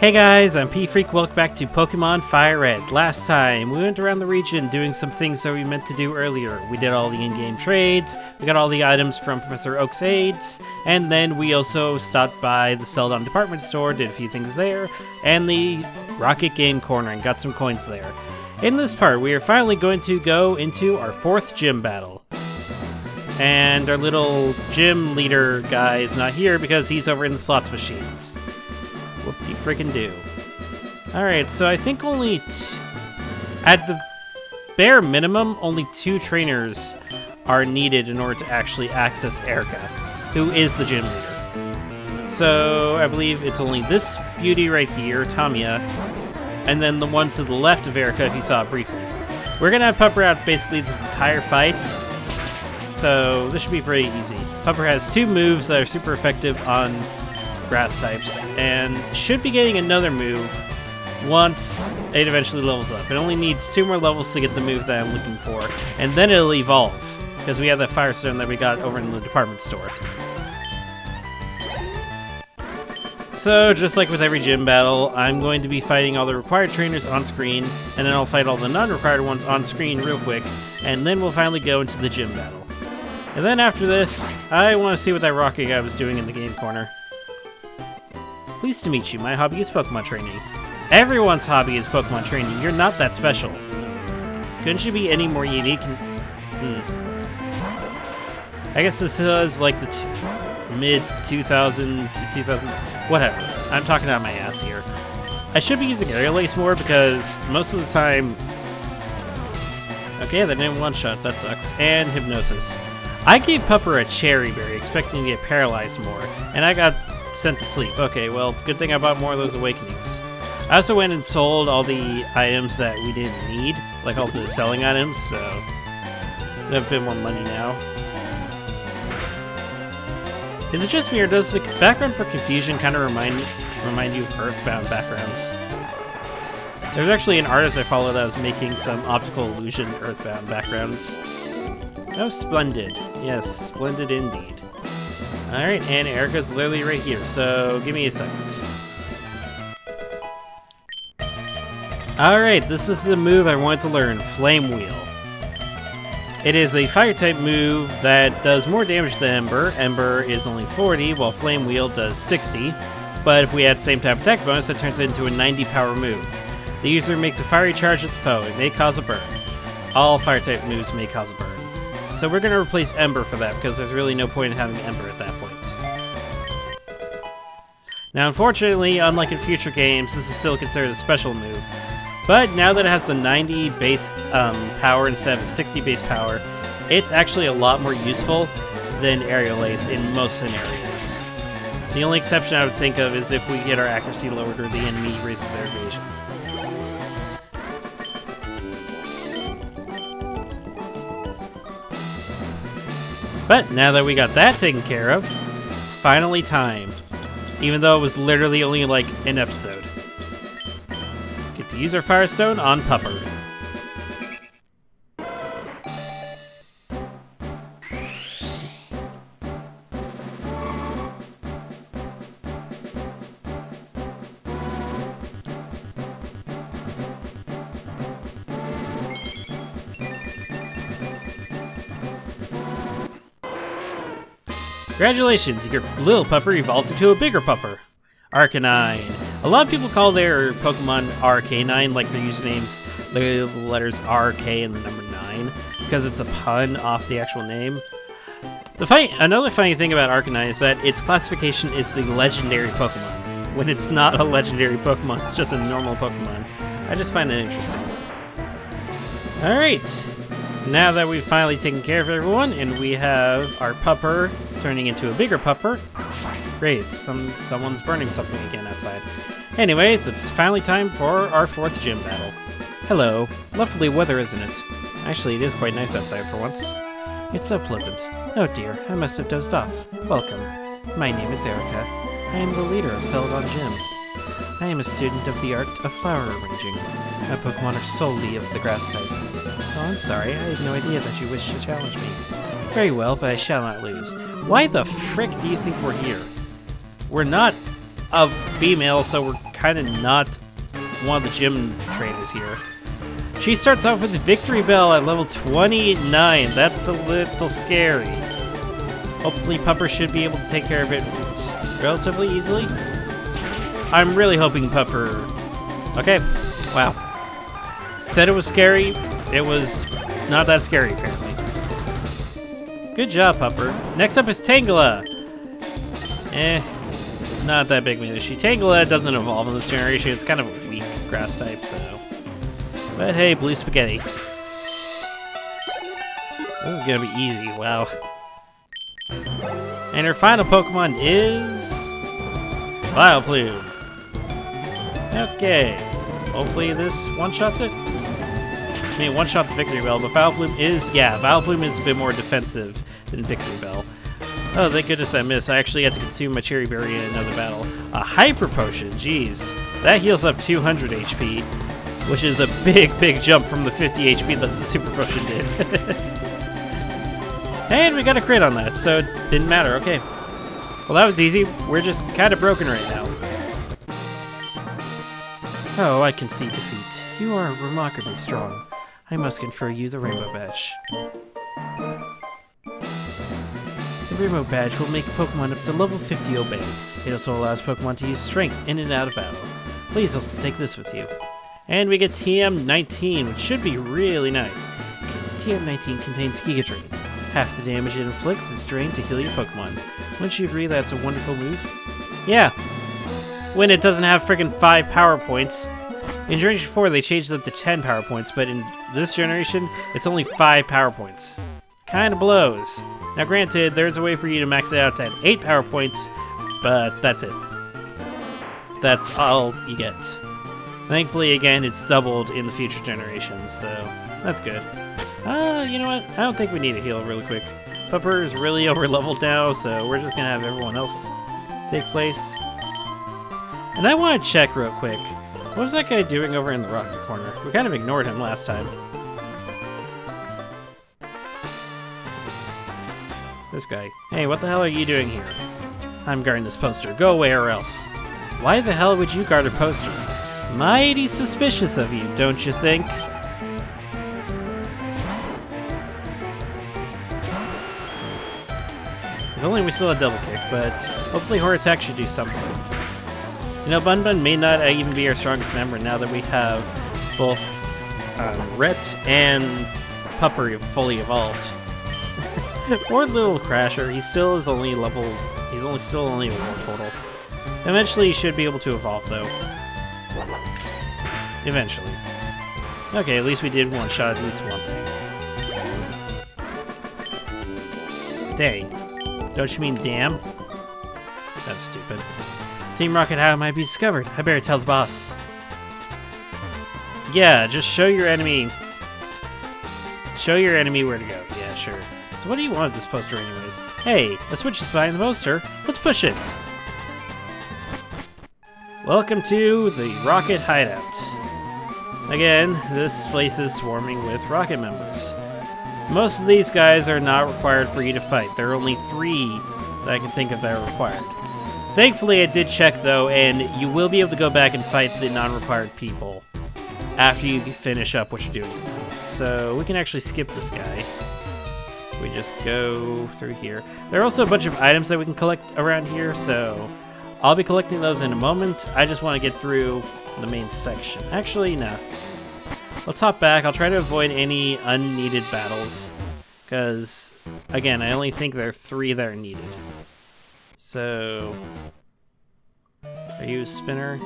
Hey guys, I'm P-Freak, welcome back to Pokemon Fire Red. Last time, we went around the region doing some things that we meant to do earlier. We did all the in-game trades, we got all the items from Professor Oak's aides, and then we also stopped by the Celadon department store, did a few things there, and the Rocket Game Corner, and got some coins there. In this part, we are finally going to go into our 4th gym battle. And our little gym leader guy is not here because he's over in the slots machines. Whoop-de-frickin-do. Alright, so I think only, at the bare minimum, only 2 trainers are needed in order to actually access Erica, who is the gym leader. So I believe it's only this beauty right here, Tamiya, and then the one to the left of Erica, if you saw it briefly. We're gonna have Pupper out basically this entire fight, so this should be pretty easy. Pupper has 2 moves that are super effective on grass types, and should be getting another move once it eventually levels up. It only needs 2 more levels to get the move that I'm looking for, and then it'll evolve, because we have that Firestone that we got over in the department store. So, just like with every gym battle, I'm going to be fighting all the required trainers on screen, and then I'll fight all the non-required ones on screen real quick, and then we'll finally go into the gym battle. And then after this, I want to see what that rocket guy was doing in the game corner. Pleased to meet you. My hobby is Pokemon training. Everyone's hobby is Pokemon training. You're not that special. Couldn't you be any more unique? I guess this is like the mid-2000 to 2000... Whatever. I'm talking out my ass here. I should be using Aerial Ace more because most of the time... Okay, that didn't one-shot. That sucks. And Hypnosis. I gave Pupper a Cherry Berry, expecting to get paralyzed more, and I got sent to sleep. Okay, well, good thing I bought more of those Awakenings. I also went and sold all the items that we didn't need, like all the selling items, so we have a bit more money now. Is it just me, or does the background for Confusion kind of remind you of Earthbound backgrounds? There's actually an artist I follow that was making some optical illusion Earthbound backgrounds. Oh, splendid. Yes, splendid indeed. Alright, and Erica's literally right here, so give me a second. Alright, this is the move I wanted to learn, Flame Wheel. It is a Fire-type move that does more damage than Ember. Ember is only 40, while Flame Wheel does 60. But if we add same type attack bonus, it turns it into a 90 power move. The user makes a fiery charge at the foe. It may cause a burn. All Fire-type moves may cause a burn. So we're going to replace Ember for that, because there's really no point in having Ember at that point. Now, unfortunately, unlike in future games, this is still considered a special move. But now that it has the 90 base power instead of 60 base power, it's actually a lot more useful than Aerial Ace in most scenarios. The only exception I would think of is if we get our accuracy lowered or the enemy raises their evasion. But now that we got that taken care of, it's finally time. Even though it was literally only like an episode. Get to use our Firestone on Pupper. Congratulations, your little Pupper evolved into a bigger Pupper. Arcanine. A lot of people call their Pokemon Arcanine, like their usernames, the letters R, K, and the number 9, because it's a pun off the actual name. Another funny thing about Arcanine is that its classification is the legendary Pokemon, when it's not a legendary Pokemon, it's just a normal Pokemon. I just find that interesting. Alright, now that we've finally taken care of everyone, and we have our Pupper turning into a bigger Pupper. Great, someone's burning something again outside. Anyways, it's finally time for our 4th gym battle. Hello. Lovely weather, isn't it? Actually, it is quite nice outside for once. It's so pleasant. Oh dear, I must have dozed off. Welcome. My name is Erica. I am the leader of Celadon Gym. I am a student of the art of flower arranging. My Pokemon are solely of the grass type. Oh, I'm sorry, I had no idea that you wished to challenge me. Very well, but I shall not lose. Why the frick do you think we're here? We're not a female, so we're kind of not one of the gym trainers here. She starts off with Victory Bell at level 29. That's a little scary. Hopefully Pupper should be able to take care of it relatively easily. I'm really hoping Pupper... Okay, wow. Said it was scary. It was not that scary, apparently. Good job, Pupper. Next up is Tangela. Not that big of an issue. Tangela doesn't evolve in this generation. It's kind of a weak grass type, so... But hey, blue spaghetti. This is gonna be easy, wow. And our final Pokemon is... Vileplume. Okay. Hopefully this one-shots it? I mean, one-shot the Victory Bell, but Vileplume is... Yeah, Vileplume is a bit more defensive than Victory Bell. Oh, thank goodness that missed. I actually had to consume my Cherry Berry in another battle. A Hyper Potion, jeez. That heals up 200 HP, which is a big jump from the 50 HP that the Super Potion did. And we got a crit on that, so it didn't matter. Okay. Well, that was easy. We're just kind of broken right now. Oh, I can see defeat. You are remarkably strong. I must confer you the Rainbow Badge. The Rainbow Badge will make Pokemon up to level 50 obey. It also allows Pokemon to use Strength in and out of battle. Please also take this with you. And we get TM19, which should be really nice. TM19 contains Giga Drain. Half the damage it inflicts is drained to heal your Pokemon. Wouldn't you agree that's a wonderful move? Yeah. When it doesn't have friggin' 5 power points. In Generation 4 they changed it to 10 power points, but in this generation it's only 5 power points. Kinda blows. Now granted, there's a way for you to max it out to 8 power points, but that's it. That's all you get. Thankfully, again, it's doubled in the future generations, so that's good. You know what? I don't think we need a heal really quick. Pupper is really over-leveled now, so we're just gonna have everyone else take place. And I want to check real quick. What was that guy doing over in the rocket corner? We kind of ignored him last time. This guy. Hey, what the hell are you doing here? I'm guarding this poster. Go away or else. Why the hell would you guard a poster? Mighty suspicious of you, don't you think? If only we still had Double Kick, but hopefully Horror Attack should do something. You know, Bun Bun may not even be our strongest member now that we have both Rhett and Pupper fully evolved. Poor little Crasher, he still is only level... He's still only a 1 total. Eventually he should be able to evolve, though. Eventually. Okay, at least we did one-shot at least one thing. Dang. Don't you mean damn? That's stupid. Team Rocket Hideout might be discovered. I better tell the boss. Yeah, just show your enemy... Show your enemy where to go. Yeah, sure. So what do you want with this poster anyways? Hey, a switch is behind the poster. Let's push it. Welcome to the Rocket Hideout. Again, this place is swarming with Rocket members. Most of these guys are not required for you to fight. There are only 3 that I can think of that are required. Thankfully, I did check though, and you will be able to go back and fight the non-required people after you finish up what you're doing. So we can actually skip this guy. We just go through here. There are also a bunch of items that we can collect around here, so I'll be collecting those in a moment. I just want to get through the main section. Actually, no. Let's hop back. I'll try to avoid any unneeded battles, because, again, I only think there are 3 that are needed. So, are you a spinner?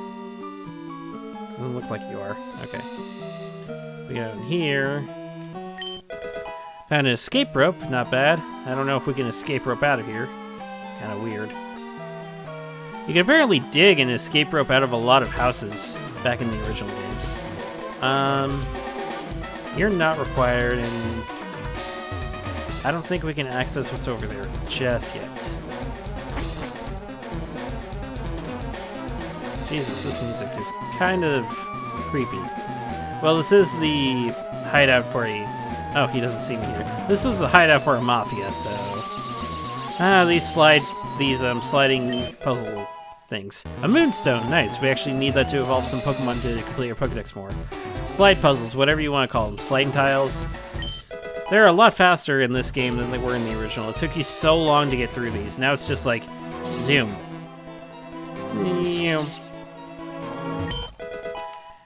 Doesn't look like you are. Okay. We go in here. Found an escape rope, not bad. I don't know if we can escape rope out of here. Kind of weird. You can apparently dig an escape rope out of a lot of houses back in the original games. You're not required, and I don't think we can access what's over there just yet. Jesus, this music is kind of creepy. Well, this is the hideout for a... Oh, he doesn't see me here. This is a hideout for a mafia, so... these sliding puzzle things. A Moonstone, nice. We actually need that to evolve some Pokemon to complete our Pokedex more. Slide puzzles, whatever you want to call them. Sliding tiles. They're a lot faster in this game than they were in the original. It took you so long to get through these. Now it's just like, zoom.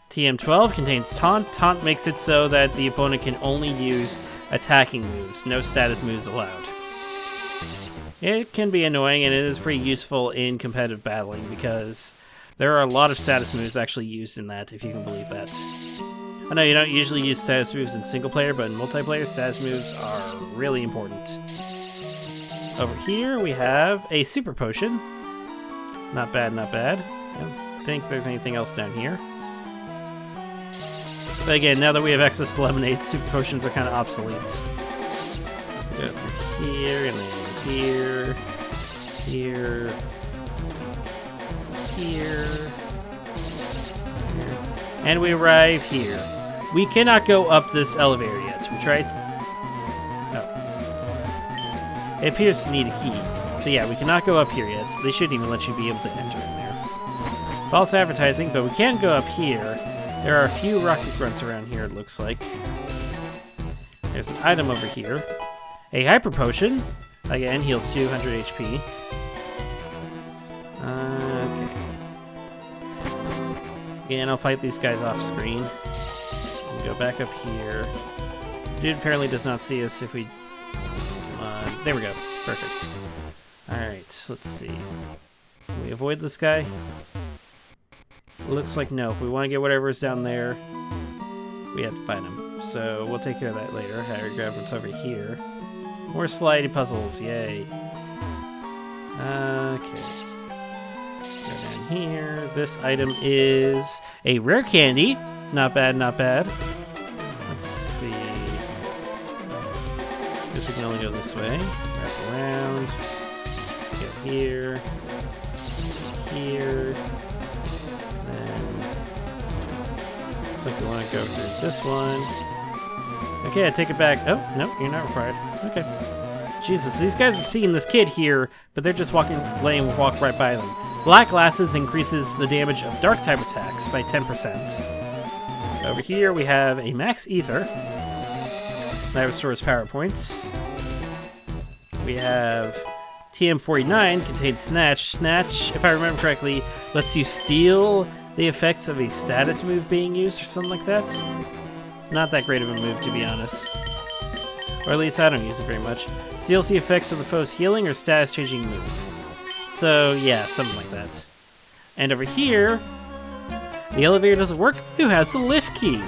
TM12 contains Taunt. Taunt makes it so that the opponent can only use attacking moves. No status moves allowed. It can be annoying, and it is pretty useful in competitive battling because there are a lot of status moves actually used in that, if you can believe that. I know you don't usually use status moves in single player, but in multiplayer, status moves are really important. Over here, we have a Super Potion. Not bad, not bad. I don't think there's anything else down here. But again, now that we have access to Lemonade, Super Potions are kind of obsolete. Go through here, and then here, here, here, here, and we arrive here. We cannot go up this elevator yet. We tried. Oh. It appears to need a key. So yeah, we cannot go up here yet. They shouldn't even let you be able to enter in there. False advertising, but we can go up here. There are a few rocket grunts around here, it looks like. There's an item over here. A Hyper Potion. Again, heals 200 HP. Okay. Again, I'll fight these guys off screen. Go back up here. Dude apparently does not see us if we... there we go. Perfect. Alright, let's see. Can we avoid this guy? Looks like no. If we want to get whatever's down there, we have to find him. So we'll take care of that later. I already grabbed what's over here. More slidey puzzles, yay. Okay. Go down here. This item is a rare candy. Not bad, not bad. Let's see. Guess we can only go this way. Wrap around. Go here. Here. Then. Looks like we want to go through this one. Okay, I take it back. Oh, no, you're not required. Okay. Jesus, these guys are seeing this kid here, but they're just letting him walk right by them. Black Glasses increases the damage of Dark-type attacks by 10%. Over here, we have a Max Ether. That restores power points. We have TM49, contains Snatch. Snatch, if I remember correctly, lets you steal the effects of a status move being used or something like that. It's not that great of a move, to be honest. Or at least I don't use it very much. Steals the effects of the foe's healing or status-changing move. So, yeah, something like that. And over here, the elevator doesn't work. Who has the lift key?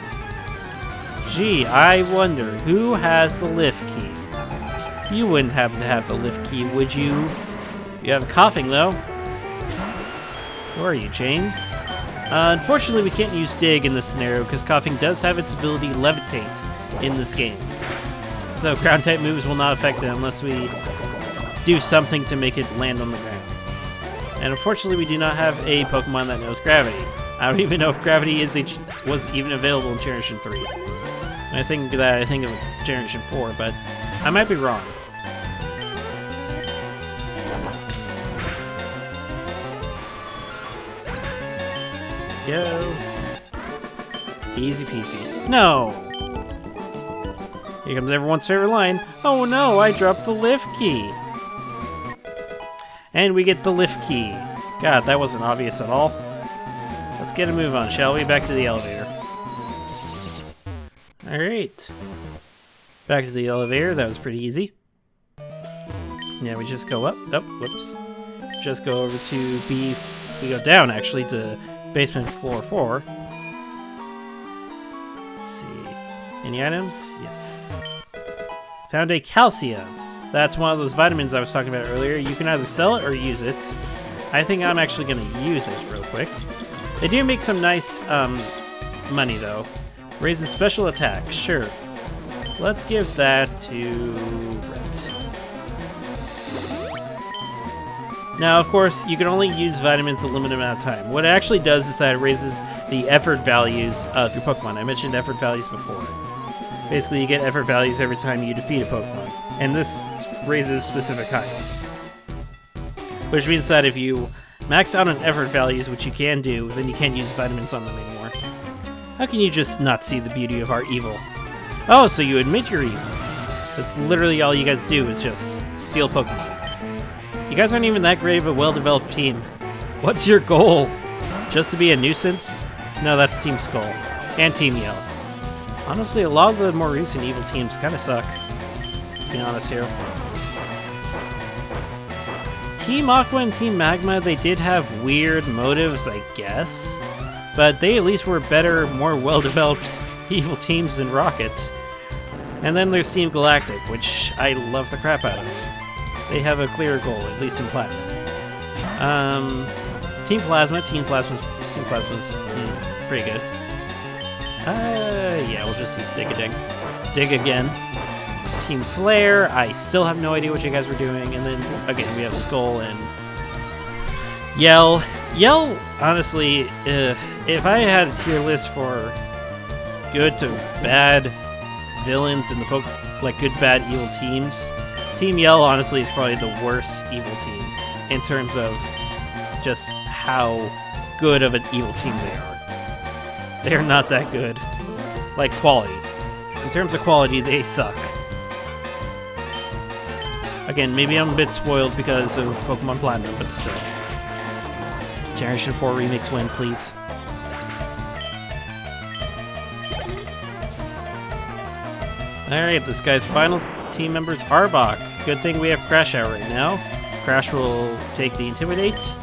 Gee, I wonder, who has the lift key? You wouldn't happen to have the lift key, would you? You have a coughing, though. Who are you, James? Unfortunately, we can't use Dig in this scenario because coughing does have its ability Levitate in this game. So ground-type moves will not affect it unless we do something to make it land on the ground. And unfortunately, we do not have a Pokemon that knows Gravity. I don't even know if Gravity was even available in Generation 3. And I think of Generation 4, but I might be wrong. Go. Easy peasy. No! Here comes everyone's favorite line. Oh no, I dropped the lift key. And we get the lift key. God, that wasn't obvious at all. Let's get a move on, shall we? Back to the elevator. Alright. Back to the elevator. That was pretty easy. Now we just go up. Oh, whoops. Just go over to B. We go down, actually, to basement floor 4. Let's see. Any items? Yes. Found a calcium. That's one of those vitamins I was talking about earlier. You can either sell it or use it. I think I'm actually going to use it real quick. They do make some nice money, though. Raises special attack. Sure. Let's give that to Rhett. Now, of course, you can only use vitamins a limited amount of time. What it actually does is that it raises the effort values of your Pokemon. I mentioned effort values before. Basically, you get effort values every time you defeat a Pokemon. And this raises specific heights. Which means that if you Max out on effort values, which you can do, then you can't use vitamins on them anymore. How can you just not see the beauty of our evil? Oh, so you admit you're evil. That's literally all you guys do is just steal Pokemon. You guys aren't even that great of a well-developed team. What's your goal? Just to be a nuisance? No, that's Team Skull. And Team Yell. Honestly, a lot of the more recent evil teams kind of suck. Let's be honest here. Team Aqua and Team Magma, they did have weird motives, I guess. But they at least were better, more well-developed evil teams than Rocket. And then there's Team Galactic, which I love the crap out of. They have a clear goal, at least in Platinum. Team Plasma's pretty good. Yeah, we'll just use Dig again. Team Flare, I still have no idea what you guys were doing. And then, again, we have Skull and Yell. Yell, honestly, if I had a tier list for good to bad villains in the good, bad, evil teams, Team Yell, honestly, is probably the worst evil team in terms of just how good of an evil team they are. They are not that good. Like, quality. In terms of quality, they suck. Again, maybe I'm a bit spoiled because of Pokemon Platinum, but still. Generation 4 Remix win, please. Alright, this guy's final team member is Arbok. Good thing we have Crash out right now. Crash will take the Intimidate.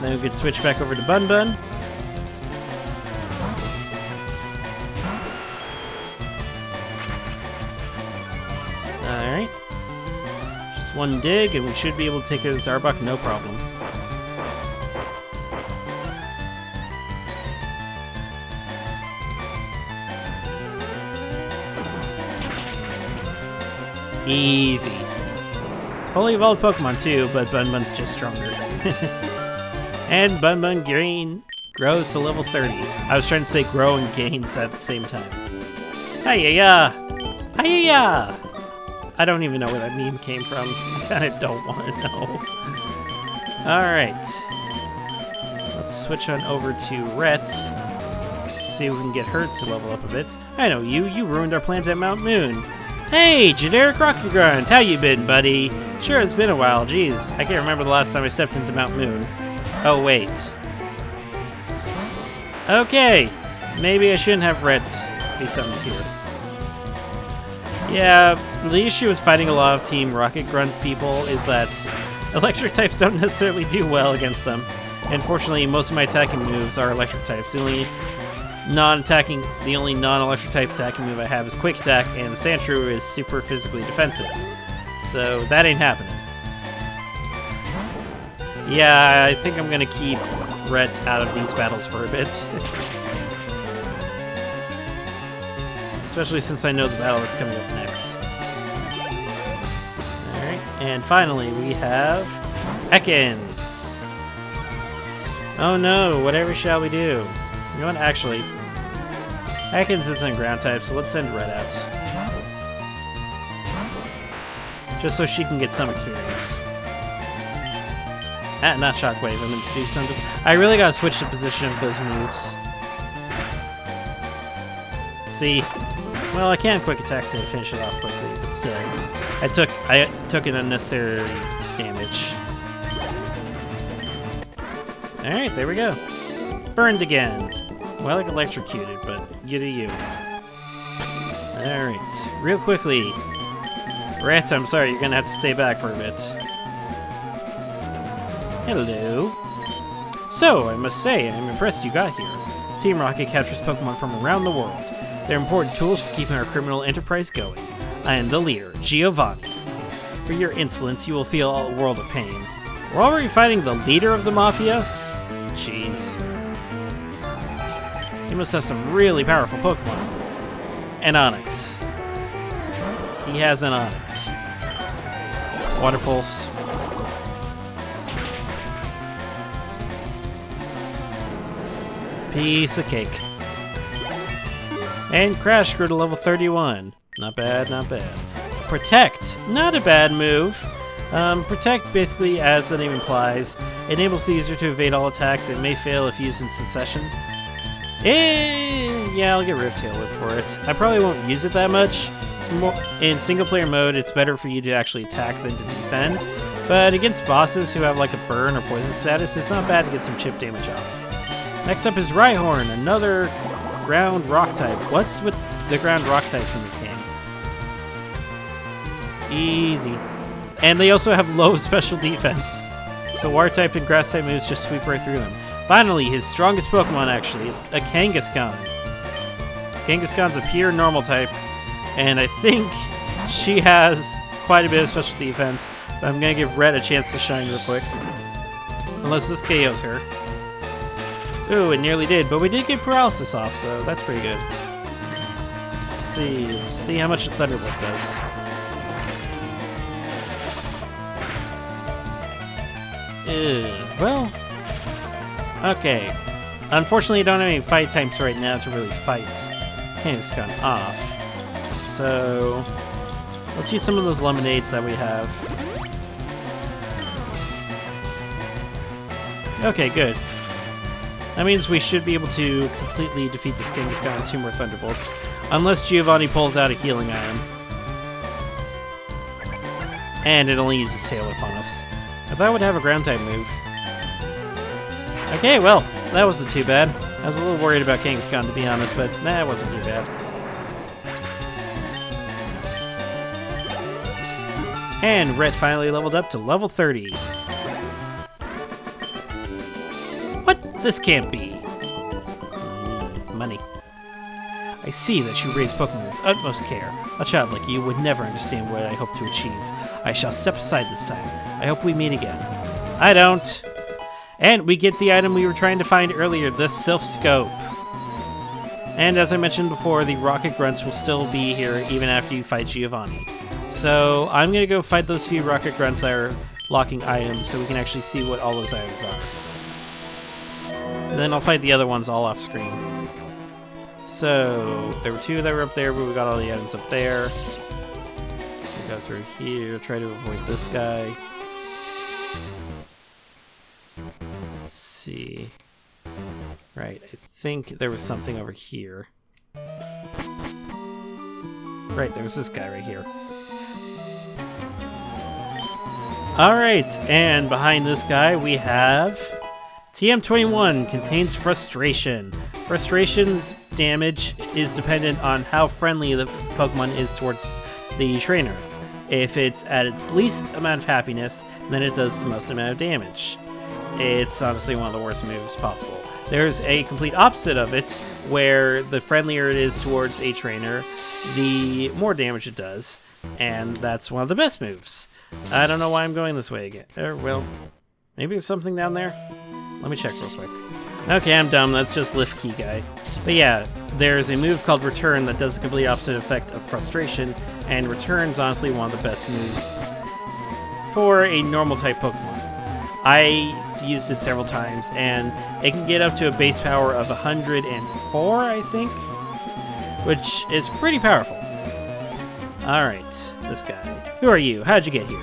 Then we can switch back over to Bun Bun. Alright. Just one dig, and we should be able to take care of this Arbok, no problem. Easy. Fully evolved Pokemon too, but Bun Bun's just stronger. And Bun Bun Green grows to level 30. I was trying to say grow and gains at the same time. Hi-ya-ya! Hi-ya-ya! I don't even know where that meme came from. I kinda don't want to know. Alright. Let's switch on over to Rhett. See if we can get her to level up a bit. I know you ruined our plans at Mount Moon. Hey, generic Rocky Grunt, how you been, buddy? Sure, it's been a while, jeez. I can't remember the last time I stepped into Mount Moon. Oh, wait. Okay, maybe I shouldn't have Rhett be summoned here. Yeah, the issue with fighting a lot of Team Rocket Grunt people is that electric types don't necessarily do well against them. And fortunately, most of my attacking moves are electric types. The only non-electric type attacking move I have is Quick Attack, and Sandshrew is super physically defensive. So that ain't happening. Yeah, I think I'm gonna keep Rhett out of these battles for a bit. Especially since I know the battle that's coming up next. Alright, and finally we have Ekans. Oh no, whatever shall we do? You know what, actually, Ekans isn't ground type, so let's send Red out. Just so she can get some experience. Ah, not Shockwave, I meant to do something. I really gotta switch the position of those moves. See? Well, I can Quick Attack to finish it off quickly, but still. I took an unnecessary damage. Alright, there we go. Burned again. Well, like electrocuted, but you do you. Alright, real quickly. Rat, I'm sorry, you're gonna have to stay back for a bit. Hello. So, I must say, I'm impressed you got here. Team Rocket captures Pokemon from around the world. They're important tools for keeping our criminal enterprise going. I am the leader, Giovanni. For your insolence, you will feel a world of pain. We're already fighting the leader of the Mafia? Jeez. He must have some really powerful Pokemon. An Onix. He has an Onix. Water Pulse. Piece of cake. And Crash grew to level 31. Not bad, not bad. Protect. Not a bad move. Protect, basically, as the name implies, enables the user to evade all attacks. It may fail if used in succession. Yeah, I'll get rid of Tail Whip for it. I probably won't use it that much. It's more in single-player mode, it's better for you to actually attack than to defend. But against bosses who have like a burn or poison status, it's not bad to get some chip damage off. Next up is Rhyhorn, another ground rock type. What's with the ground rock types in this game? Easy. And they also have low special defense. So water type and grass type moves just sweep right through them. Finally, his strongest Pokemon actually is a Kangaskhan. Kangaskhan's a pure normal type, and I think she has quite a bit of special defense, but I'm going to give Red a chance to shine real quick. Unless this KOs her. Ooh, it nearly did, but we did get paralysis off, so that's pretty good. Let's see how much the Thunderbolt does. Well, okay. Unfortunately, I don't have any fight types right now to really fight Kangaskhan off. So, let's use some of those lemonades that we have. Okay, good. That means we should be able to completely defeat this Kangaskhan with 2 more Thunderbolts. Unless Giovanni pulls out a healing item. And it only uses Tail Whip on us. I thought I would have a ground type move. Okay, well, that wasn't too bad. I was a little worried about Kangaskhan, to be honest, but nah, it wasn't too bad. And Red finally leveled up to level 30. What? This can't be. Money. I see that you raise Pokemon with utmost care. A child like you would never understand what I hope to achieve. I shall step aside this time. I hope we meet again. I don't. And we get the item we were trying to find earlier, the Sylph Scope. And as I mentioned before, the Rocket Grunts will still be here even after you fight Giovanni. So I'm going to go fight those few Rocket Grunts that are locking items so we can actually see what all those items are. And then I'll fight the other ones all off screen. So there were 2 that were up there, but we got all the items up there. Go through here, try to avoid this guy. Let's see. Right, I think there was something over here. Right, there was this guy right here. Alright, and behind this guy we have TM21 contains Frustration. Frustration's damage is dependent on how friendly the Pokemon is towards the trainer. If it's at its least amount of happiness, then it does the most amount of damage. It's honestly one of the worst moves possible. There's a complete opposite of it, where the friendlier it is towards a trainer, the more damage it does, and that's one of the best moves. I don't know why I'm going this way again. Well, maybe there's something down there? Let me check real quick. Okay, I'm dumb. That's just Lift Key guy. But yeah, there's a move called Return that does the complete opposite effect of Frustration, and Return's honestly one of the best moves for a normal type Pokemon. I used it several times, and it can get up to a base power of 104, I think, which is pretty powerful. Alright, this guy. Who are you? How'd you get here?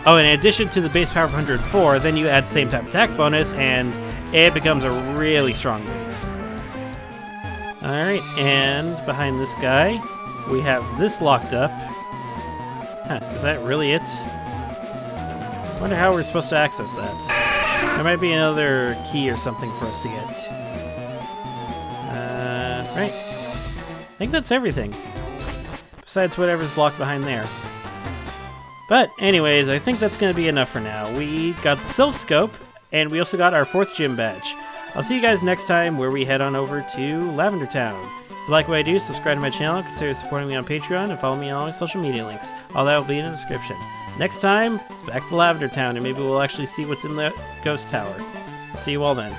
Oh, in addition to the base power of 104, then you add same type attack bonus, and it becomes a really strong move. Alright, and behind this guy, we have this locked up. Huh, is that really it? Wonder how we're supposed to access that. There might be another key or something for us to get. Right. I think that's everything. Besides whatever's locked behind there. But anyways, I think that's going to be enough for now. We got the Sylph Scope, and we also got our 4th gym badge. I'll see you guys next time where we head on over to Lavender Town. If you like what I do, subscribe to my channel, consider supporting me on Patreon, and follow me on all my social media links. All that will be in the description. Next time, it's back to Lavender Town, and maybe we'll actually see what's in the ghost tower. See you all then.